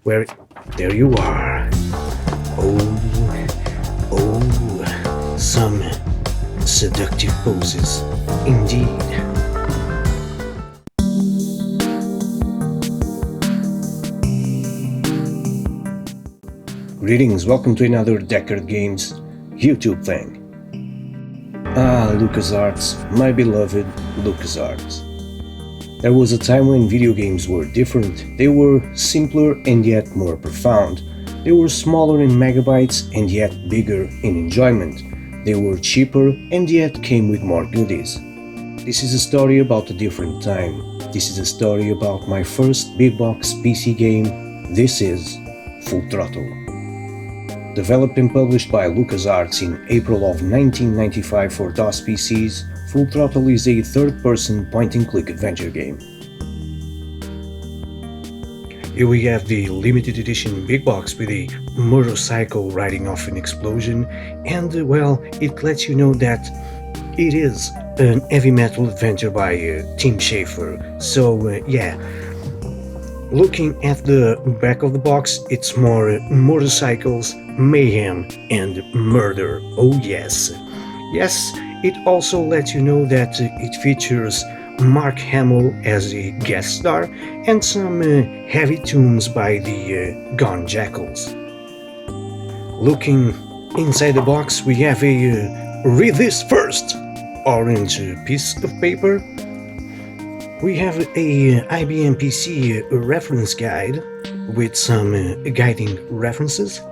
Where, there you are. Oh, some seductive poses, indeed. Greetings, welcome to another Deckard Games YouTube thing. Lucasarts, my beloved Lucasarts. There was a time when video games were different. They were simpler and yet more profound. They were smaller in megabytes and yet bigger in enjoyment. They were cheaper and yet came with more goodies. This is a story about a different time. This is a story about my first big box PC game. This is Full Throttle. Developed and published by Lucasarts in April of 1995 for DOS PCs, Full Throttle is a third-person point-and-click adventure game. Here we have the limited edition big box with a motorcycle riding off an explosion, and well, it lets you know that it is an heavy metal adventure by Tim Schafer. So yeah. Looking at the back of the box, it's more motorcycles, mayhem, and murder. Oh yes. Yes, it also lets you know that it features Mark Hamill as a guest star and some heavy tunes by the Gone Jackals. Looking inside the box, we have a read this first orange piece of paper. We have a IBM PC reference guide with some guiding references.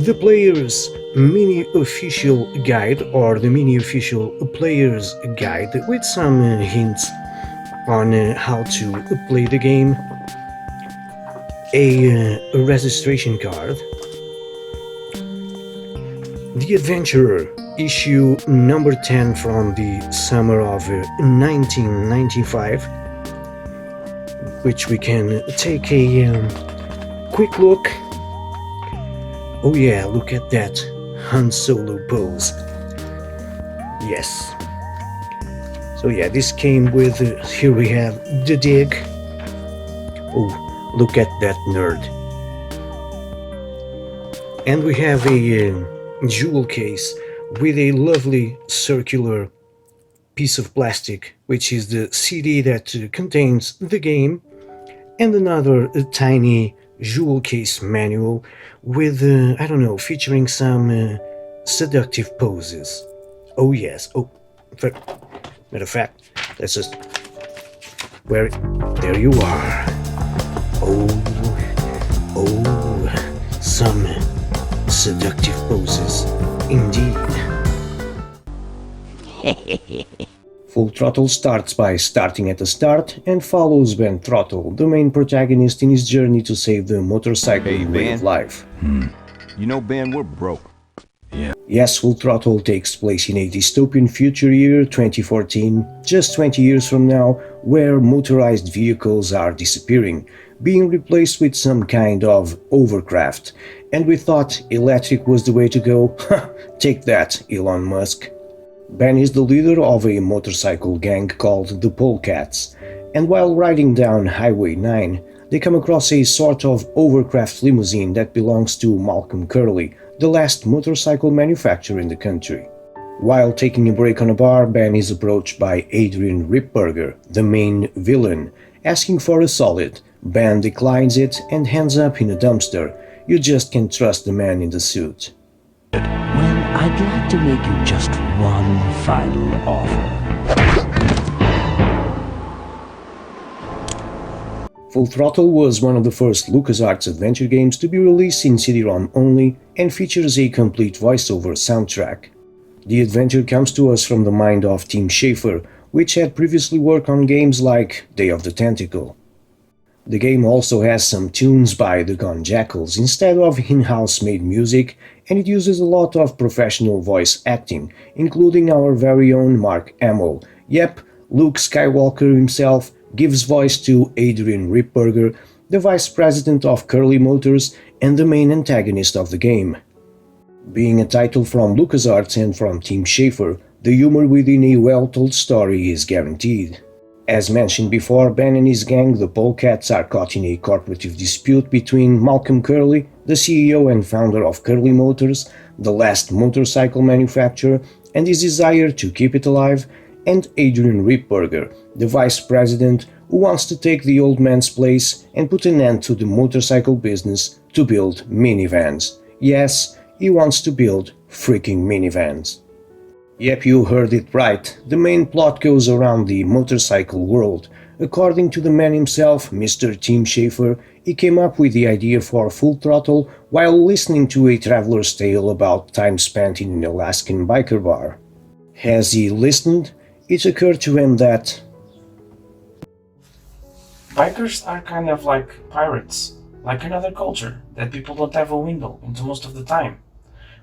The player's mini official guide or the mini official player's guide with some hints on how to play the game. A registration card. The Adventurer, issue number 10 from the summer of 1995, which we can take a quick look. Oh yeah, look at that Han Solo pose. Yes. So yeah, this came with, here we have the dig. Oh, look at that nerd. And we have a jewel case with a lovely circular piece of plastic, which is the CD that contains the game, and another tiny jewel case manual with, I don't know, featuring some seductive poses. Oh yes, oh, matter of fact, let's just, where, there you are. Oh, some seductive poses, indeed. Full Throttle starts by starting at the start and follows Ben Throttle, the main protagonist, in his journey to save the motorcycle way of life. You know, Ben, we're broke. Yeah. Yes, Full Throttle takes place in a dystopian future year 2014, just 20 years from now, where motorized vehicles are disappearing, being replaced with some kind of overcraft, and we thought electric was the way to go. Take that, Elon Musk. Ben is the leader of a motorcycle gang called the Polecats, and while riding down Highway 9, they come across a sort of overcraft limousine that belongs to Malcolm Curley, the last motorcycle manufacturer in the country. While taking a break on a bar, Ben is approached by Adrian Ripburger, the main villain, asking for a solid. Ben declines it and hands up in a dumpster. You just can't trust the man in the suit. Well, I'd like to make you just one final offer. Full Throttle was one of the first LucasArts adventure games to be released in CD-ROM only and features a complete voiceover soundtrack. The adventure comes to us from the mind of Tim Schafer, which had previously worked on games like Day of the Tentacle. The game also has some tunes by the Gone Jackals instead of in-house made music, and it uses a lot of professional voice acting, including our very own Mark Hamill. Yep, Luke Skywalker himself gives voice to Adrian Ripburger, the vice president of Curly Motors and the main antagonist of the game. Being a title from LucasArts and from Tim Schafer, the humor within a well-told story is guaranteed. As mentioned before, Ben and his gang, the Polecats, are caught in a corporative dispute between Malcolm Curley, the CEO and founder of Curley Motors, the last motorcycle manufacturer, and his desire to keep it alive, and Adrian Ripburger, the vice president who wants to take the old man's place and put an end to the motorcycle business to build minivans. Yes, he wants to build freaking minivans. Yep, you heard it right. The main plot goes around the motorcycle world. According to the man himself, Mr. Tim Schafer, he came up with the idea for Full Throttle while listening to a traveler's tale about time spent in an Alaskan biker bar. As he listened, it occurred to him that bikers are kind of like pirates, like another culture that people don't have a window into most of the time,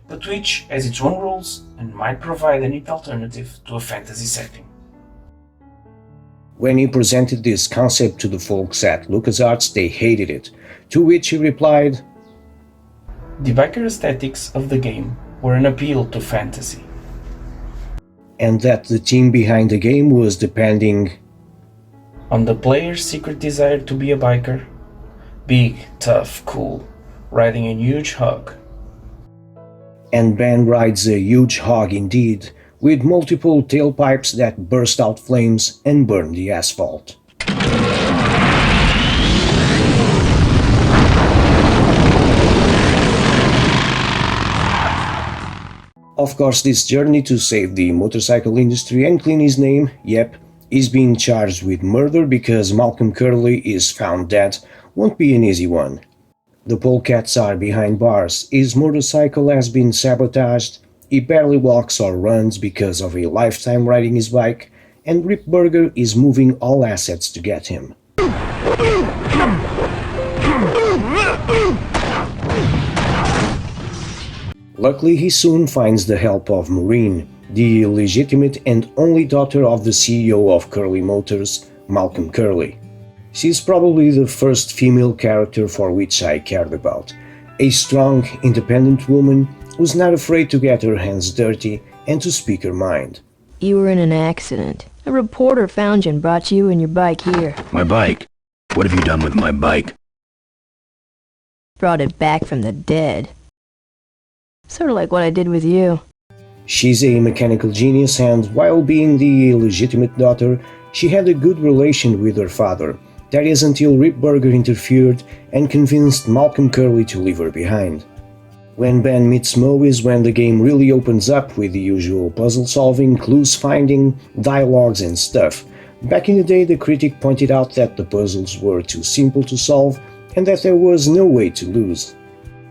but which has its own rules and might provide a neat alternative to a fantasy setting. when he presented this concept to the folks at Lucasarts, they hated it, to which he replied, The biker aesthetics of the game were an appeal to fantasy. and that the team behind the game was depending On the player's secret desire to be a biker, big, tough, cool, riding a huge hog. and Ben rides a huge hog indeed, with multiple tailpipes that burst out flames and burn the asphalt. Of course, this journey to save the motorcycle industry and clean his name, yep, is being charged with murder because Malcolm Curley is found dead, won't be an easy one. The Polecats are behind bars, his motorcycle has been sabotaged, he barely walks or runs because of a lifetime riding his bike, and Ripburger is moving all assets to get him. Luckily, he soon finds the help of Maureen, the illegitimate and only daughter of the CEO of Curley Motors, Malcolm Curley. She's probably the first female character for which I cared about. A strong, independent woman who's not afraid to get her hands dirty and to speak her mind. You were in an accident. A reporter found you and brought you and your bike here. My bike? What have you done with my bike? Brought it back from the dead. Sort of like what I did with you. She's a mechanical genius and, while being the illegitimate daughter, she had a good relation with her father. That is until Ripburger interfered and convinced Malcolm Curley to leave her behind. When Ben meets Mo is when the game really opens up with the usual puzzle solving, clues finding, dialogues and stuff. Back in the day, the critic pointed out that the puzzles were too simple to solve and that there was no way to lose.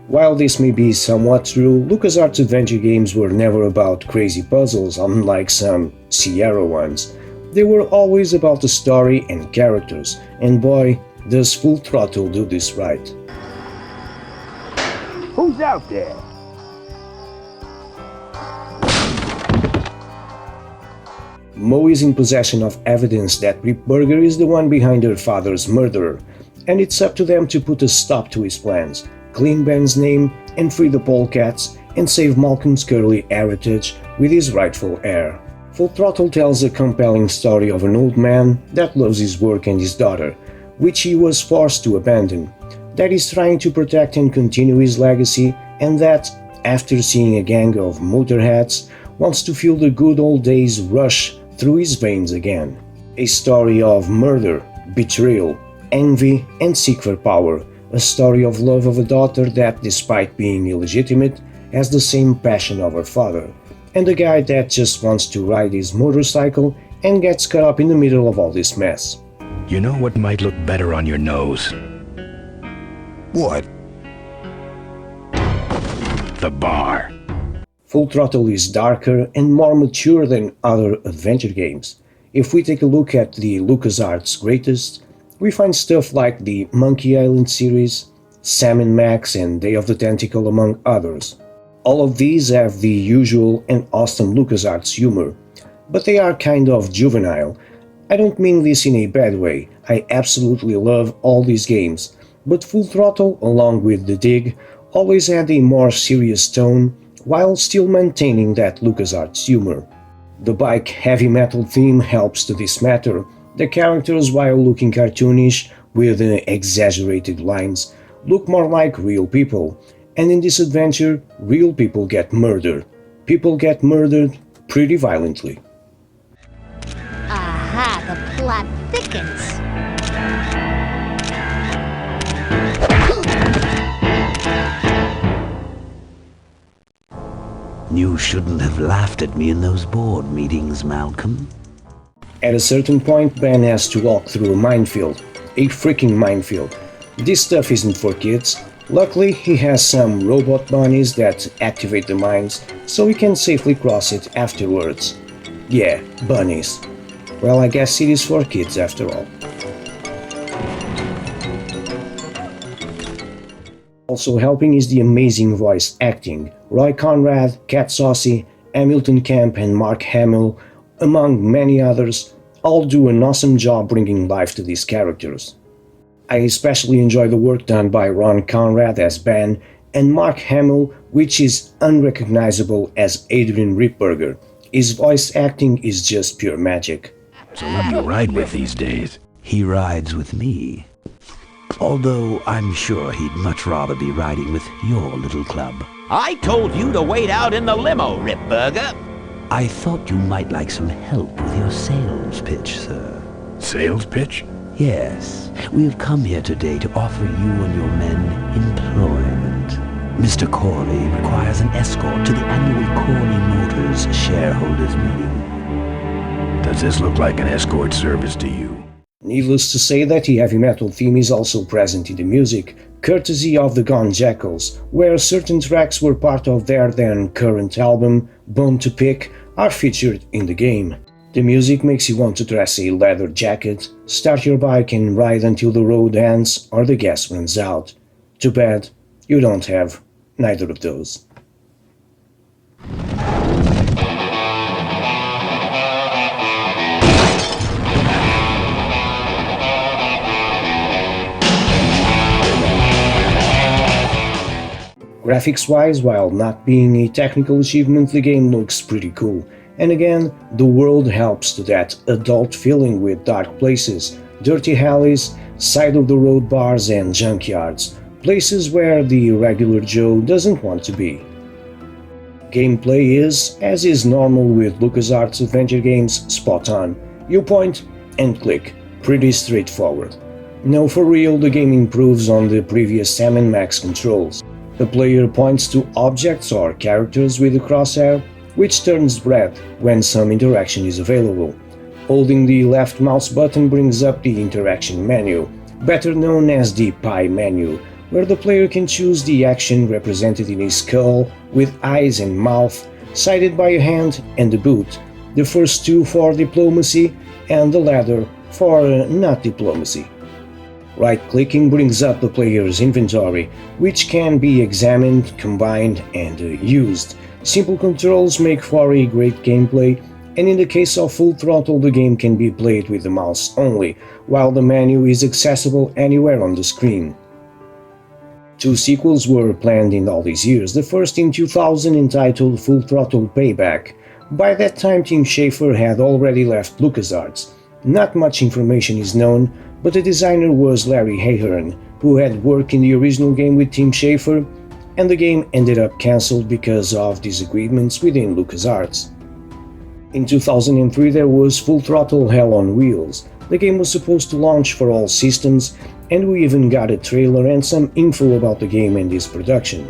While this may be somewhat true, LucasArts adventure games were never about crazy puzzles, unlike some Sierra ones. They were always about the story and characters, and boy, does Full Throttle do this right. Who's out there? Mo is in possession of evidence that Ripburger is the one behind her father's murder, and it's up to them to put a stop to his plans, clean Ben's name, and free the Polecats, and save Malcolm's Curley heritage with his rightful heir. Full Throttle tells a compelling story of an old man that loves his work and his daughter, which he was forced to abandon, that is trying to protect and continue his legacy, and that, after seeing a gang of motorheads, wants to feel the good old days rush through his veins again. A story of murder, betrayal, envy, and seek for power. A story of love of a daughter that, despite being illegitimate, has the same passion of her father. And a guy that just wants to ride his motorcycle and gets caught up in the middle of all this mess. You know what might look better on your nose? What? The bar. Full Throttle is darker and more mature than other adventure games. If we take a look at the LucasArts greatest, we find stuff like the Monkey Island series, Sam and Max, and Day of the Tentacle, among others. All of these have the usual and awesome LucasArts humor, but they are kind of juvenile. I don't mean this in a bad way, I absolutely love all these games, but Full Throttle, along with The Dig, always had a more serious tone while still maintaining that LucasArts humor. The bike heavy metal theme helps to this matter. The characters, while looking cartoonish with exaggerated lines, look more like real people, and in this adventure, real people get murdered. People get murdered pretty violently. Aha, the plot thickens. You shouldn't have laughed at me in those board meetings, Malcolm. At a certain point, Ben has to walk through a minefield. A freaking minefield. This stuff isn't for kids. Luckily, he has some robot bunnies that activate the mines, so he can safely cross it afterwards. Yeah, bunnies. Well, I guess it is for kids after all. Also helping is the amazing voice acting. Roy Conrad, Kat Saucy, Hamilton Camp and Mark Hamill, among many others, all do an awesome job bringing life to these characters. I especially enjoy the work done by Ron Conrad as Ben and Mark Hamill, which is unrecognizable as Adrian Ripburger. His voice acting is just pure magic. So who do you ride with these days? He rides with me. Although I'm sure he'd much rather be riding with your little club. I told you to wait out in the limo, Ripburger. I thought you might like some help with your sales pitch, sir. Sales pitch? Yes, we have come here today to offer you and your men employment. Mr. Corley requires an escort to the annual Corley Motors shareholders meeting. Does this look like an escort service to you? Needless to say that the heavy metal theme is also present in the music, courtesy of the Gone Jackals, where certain tracks were part of their then current album, Bone to Pick, are featured in the game. The music makes you want to dress a leather jacket, start your bike and ride until the road ends or the gas runs out. Too bad you don't have neither of those. Graphics-wise, while not being a technical achievement, the game looks pretty cool. And again, the world helps to that adult feeling with dark places, dirty alleys, side-of-the-road bars and junkyards, places where the regular Joe doesn't want to be. Gameplay is, as is normal with Lucasarts adventure games, spot on. You point and click, pretty straightforward. No, for real, the game improves on the previous Sam and Max controls. The player points to objects or characters with the crosshair, which turns red when some interaction is available. Holding the left mouse button brings up the interaction menu, better known as the pie menu, where the player can choose the action represented in a skull with eyes and mouth, sided by a hand and a boot, the first two for diplomacy and the latter for not diplomacy. Right-clicking brings up the player's inventory, which can be examined, combined, and used. Simple controls make for a great gameplay, and in the case of Full Throttle, the game can be played with the mouse only, while the menu is accessible anywhere on the screen. Two sequels were planned in all these years, the first in 2000 entitled Full Throttle Payback. By that time, Tim Schafer had already left LucasArts. Not much information is known, but the designer was Larry Ahern, who had worked in the original game with Tim Schafer, and the game ended up cancelled because of disagreements within LucasArts. In 2003 there was Full Throttle Hell on Wheels. The game was supposed to launch for all systems, and we even got a trailer and some info about the game and its production.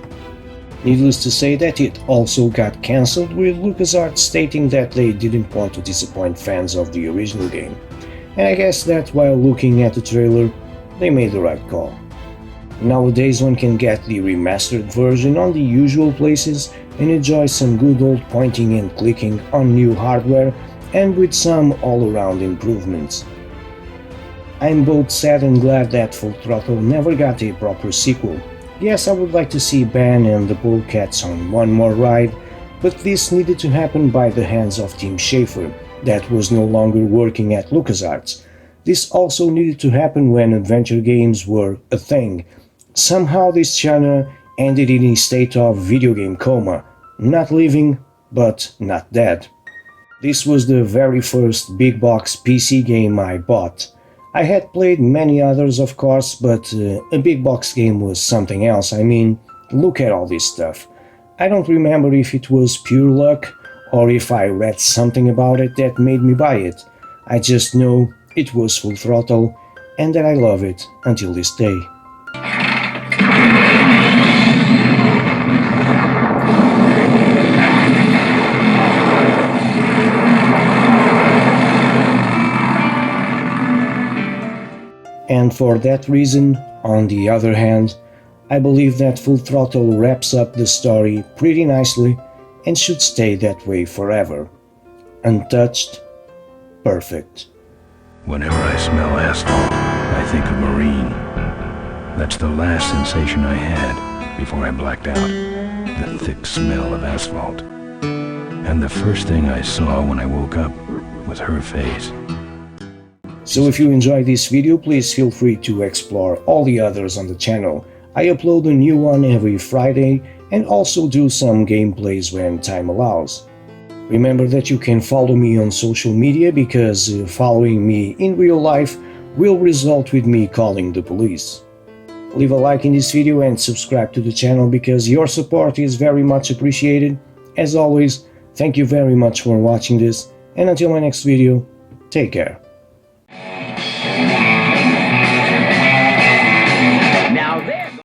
Needless to say that it also got cancelled, with LucasArts stating that they didn't want to disappoint fans of the original game. And I guess that while looking at the trailer, they made the right call. Nowadays one can get the remastered version on the usual places and enjoy some good old pointing and clicking on new hardware and with some all-around improvements. I'm both sad and glad that Full Throttle never got a proper sequel. Yes, I would like to see Ben and the Bullcats on one more ride, but this needed to happen by the hands of Tim Schafer, that was no longer working at LucasArts. This also needed to happen when adventure games were a thing. Somehow this genre ended in a state of video game coma, not living, but not dead. This was the very first big box PC game I bought. I had played many others, of course, but a big box game was something else. I mean, look at all this stuff. I don't remember if it was pure luck or if I read something about it that made me buy it. I just know it was Full Throttle and that I love it until this day. And for that reason, on the other hand, I believe that Full Throttle wraps up the story pretty nicely and should stay that way forever. Untouched, perfect. Whenever I smell asphalt, I think of Marine. That's the last sensation I had before I blacked out. The thick smell of asphalt. And the first thing I saw when I woke up was her face. So if you enjoyed this video, please feel free to explore all the others on the channel. I upload a new one every Friday and also do some gameplays when time allows. Remember that you can follow me on social media because following me in real life will result with me calling the police. Leave a like in this video and subscribe to the channel because your support is very much appreciated. As always, thank you very much for watching this, and until my next video, take care.